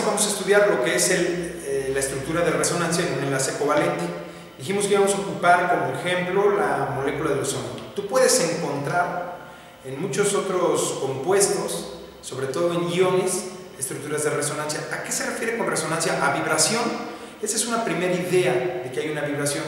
vamos a estudiar lo que es la estructura de resonancia en un enlace covalente. Dijimos que íbamos a ocupar como ejemplo la molécula del ozono. Tú puedes encontrar en muchos otros compuestos, sobre todo en iones, estructuras de resonancia. ¿A qué se refiere con resonancia? A vibración. Esa es una primera idea de que hay una vibración,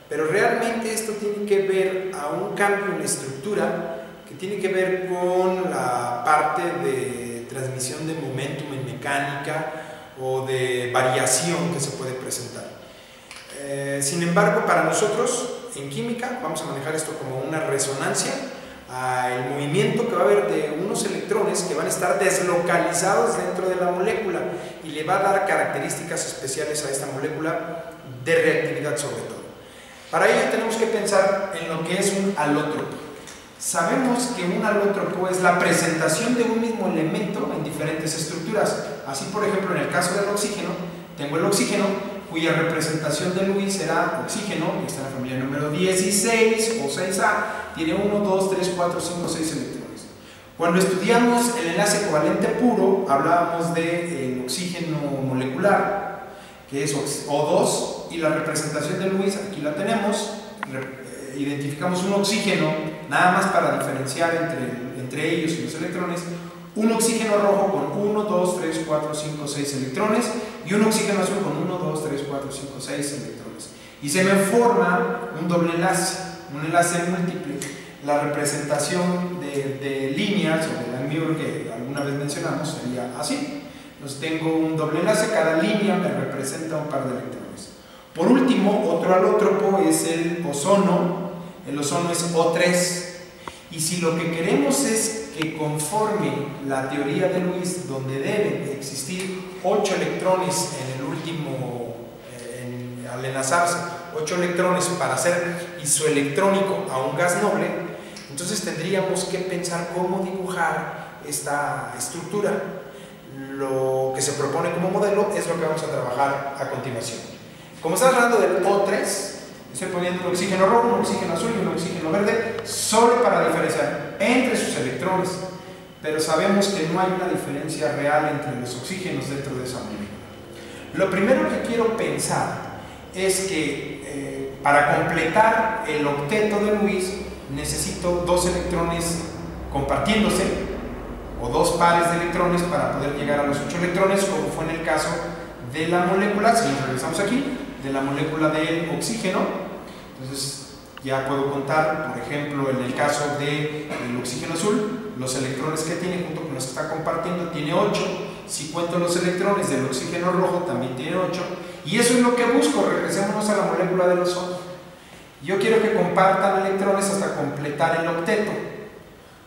pero realmente esto tiene que ver a un cambio en la estructura que tiene que ver con la parte de transmisión de momentum en mecánica o de variación que se puede presentar. Sin embargo, para nosotros en química vamos a manejar esto como una resonancia al movimiento que va a haber de unos electrones que van a estar deslocalizados dentro de la molécula y le va a dar características especiales a esta molécula de reactividad sobre todo. Para ello tenemos que pensar en lo que es un alótropo. Sabemos que un alótropo es la presentación de un mismo elemento en diferentes estructuras. Así, por ejemplo, en el caso del oxígeno, tengo el oxígeno cuya representación de Lewis será oxígeno, que está en la familia número 16 o 6A, tiene 1, 2, 3, 4, 5, 6 electrones. Cuando estudiamos el enlace covalente puro, hablábamos del oxígeno molecular, que es O2, y la representación de Lewis, aquí la tenemos. Identificamos un oxígeno, nada más para diferenciar entre ellos y los electrones, un oxígeno rojo con 1, 2, 3, 4, 5, 6 electrones y un oxígeno azul con 1, 2, 3, 4, 5, 6 electrones. Y se me forma un doble enlace, un enlace múltiple. La representación de líneas o de la Müller que alguna vez mencionamos sería así. Entonces tengo un doble enlace, cada línea me representa un par de electrones. Por último, otro alótropo es el ozono. El ozono es O3. Y si lo que queremos es que conforme la teoría de Lewis, donde deben existir 8 electrones en el último, al enlazarse, 8 electrones para hacer isoelectrónico a un gas noble, entonces tendríamos que pensar cómo dibujar esta estructura. Lo que se propone como modelo es lo que vamos a trabajar a continuación. Como estamos hablando del O3, estoy poniendo un oxígeno rojo, un oxígeno azul y un oxígeno verde solo para diferenciar entre sus electrones, pero sabemos que no hay una diferencia real entre los oxígenos dentro de esa molécula. Lo primero que quiero pensar es que para completar el octeto de Lewis necesito 2 electrones compartiéndose o 2 pares de electrones para poder llegar a los 8 electrones, como fue en el caso de la molécula, si nos regresamos aquí, de la molécula del oxígeno. Entonces ya puedo contar, por ejemplo, en el caso del oxígeno azul, los electrones que tiene junto con los que está compartiendo tiene 8. Si cuento los electrones del oxígeno rojo también tiene 8, y eso es lo que busco. Regresémonos a la molécula del ozono. Yo quiero que compartan electrones hasta completar el octeto.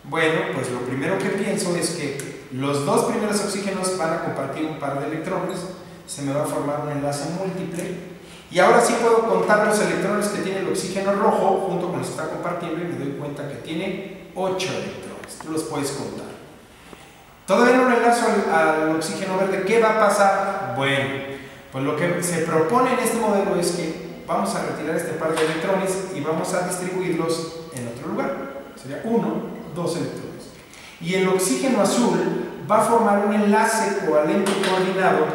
Bueno, pues lo primero que pienso es que los 2 primeros oxígenos van a compartir un par de electrones, se me va a formar un enlace múltiple. Y ahora sí puedo contar los electrones que tiene el oxígeno rojo junto con los que está compartiendo y me doy cuenta que tiene 8 electrones. Tú los puedes contar. Todavía no le enlazo al oxígeno verde. ¿Qué va a pasar? Bueno, pues lo que se propone en este modelo es que vamos a retirar este par de electrones y vamos a distribuirlos en otro lugar. Sería 1, 2 electrones. Y el oxígeno azul va a formar un enlace covalente coordinado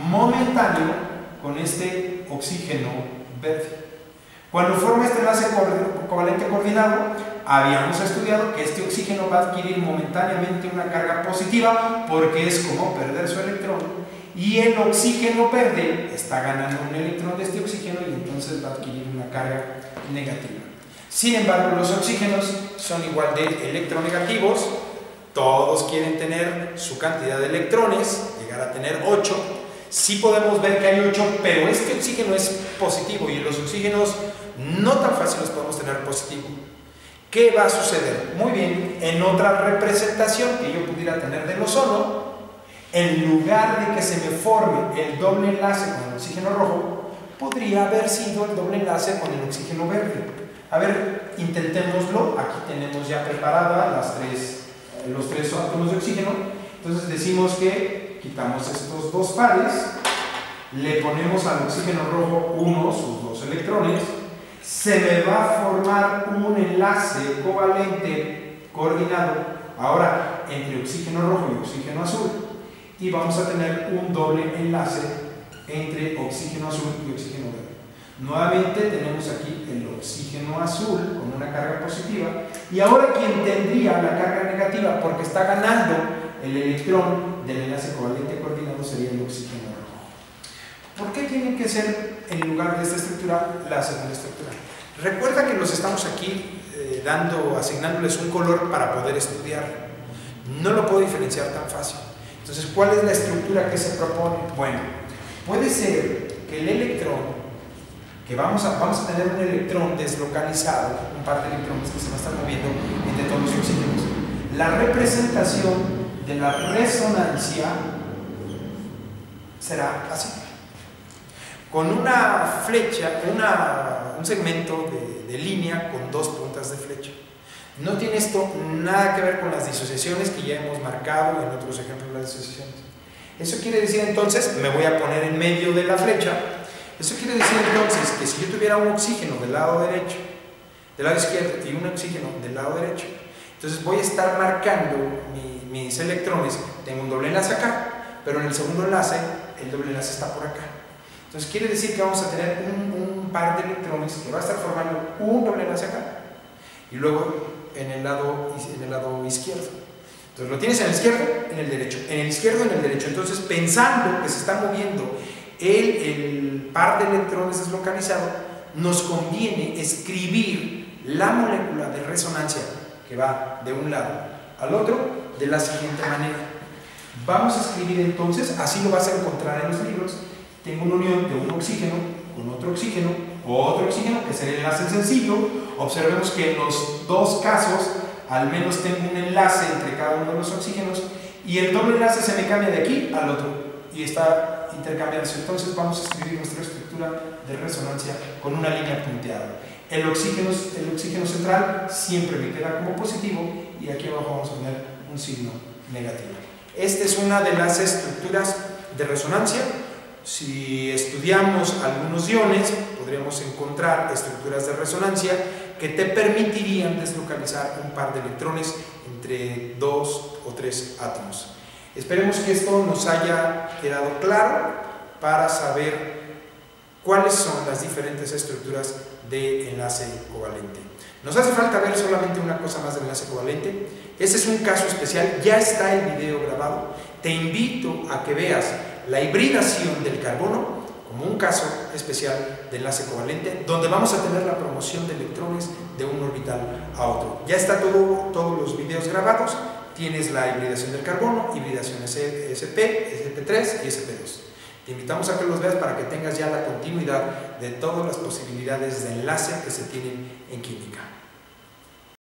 momentáneo con este oxígeno verde. Cuando forma este enlace covalente coordinado, habíamos estudiado que este oxígeno va a adquirir momentáneamente una carga positiva porque es como perder su electrón, y el oxígeno verde está ganando un electrón de este oxígeno y entonces va a adquirir una carga negativa. Sin embargo, los oxígenos son igual de electronegativos. Todos quieren tener su cantidad de electrones, llegar a tener 8. Sí podemos ver que hay 8, pero este oxígeno es positivo y en los oxígenos no tan fácil los podemos tener positivo. ¿Qué va a suceder? Muy bien, en otra representación que yo pudiera tener del ozono, en lugar de que se me forme el doble enlace con el oxígeno rojo, podría haber sido el doble enlace con el oxígeno verde. A ver, intentémoslo. Aquí tenemos ya preparadas los 3 átomos de oxígeno. Entonces decimos que quitamos estos 2 pares, le ponemos al oxígeno rojo sus 2 electrones, se me va a formar un enlace covalente coordinado ahora entre oxígeno rojo y oxígeno azul, y vamos a tener un doble enlace entre oxígeno azul y oxígeno verde. Nuevamente tenemos aquí el oxígeno azul con una carga positiva, y ahora quien tendría la carga negativa porque está ganando el electrón del enlace covalente coordinado sería el oxígeno rojo. ¿Por qué tiene que ser en lugar de esta estructura la segunda estructura? Recuerda que los estamos aquí asignándoles un color para poder estudiar. No lo puedo diferenciar tan fácil. Entonces, ¿cuál es la estructura que se propone? Bueno, puede ser que el electrón, que vamos a tener un electrón deslocalizado, un par de electrones que se va a estar moviendo entre todos los oxígenos. La representación de la resonancia será así, con una flecha, un segmento de línea con dos puntas de flecha. No tiene esto nada que ver con las disociaciones que ya hemos marcado en otros ejemplos de las disociaciones. Eso quiere decir entonces, me voy a poner en medio de la flecha. Eso quiere decir entonces que si yo tuviera un oxígeno del lado derecho, del lado izquierdo, y un oxígeno del lado derecho, entonces voy a estar marcando mis electrones. Tengo un doble enlace acá, pero en el segundo enlace, el doble enlace está por acá. Entonces quiere decir que vamos a tener un par de electrones que va a estar formando un doble enlace acá, y luego en el lado izquierdo. Entonces lo tienes en el izquierdo, en el derecho, en el izquierdo, en el derecho. Entonces, pensando que se está moviendo el par de electrones deslocalizado, nos conviene escribir la molécula de resonancia que va de un lado al otro de la siguiente manera. Vamos a escribir entonces, así lo vas a encontrar en los libros. Tengo una unión de un oxígeno con otro oxígeno, que sería el enlace sencillo. Observemos que en los dos casos al menos tengo un enlace entre cada uno de los oxígenos, y el doble enlace se me cambia de aquí al otro y está intercambiándose. Entonces vamos a escribir nuestra estructura de resonancia con una línea punteada. El oxígeno central siempre me queda como positivo, y aquí abajo vamos a poner un signo negativo. Esta es una de las estructuras de resonancia. Si estudiamos algunos iones, podríamos encontrar estructuras de resonancia que te permitirían deslocalizar un par de electrones entre 2 o 3 átomos. Esperemos que esto nos haya quedado claro para saber cuáles son las diferentes estructuras de enlace covalente. Nos hace falta ver solamente una cosa más del enlace covalente. Este es un caso especial, ya está el video grabado. Te invito a que veas la hibridación del carbono como un caso especial de enlace covalente, donde vamos a tener la promoción de electrones de un orbital a otro. Ya está todos los videos grabados. Tienes la hibridación del carbono, hibridación SP, SP3 y SP2. Te invitamos a que los veas para que tengas ya la continuidad de todas las posibilidades de enlace que se tienen en química.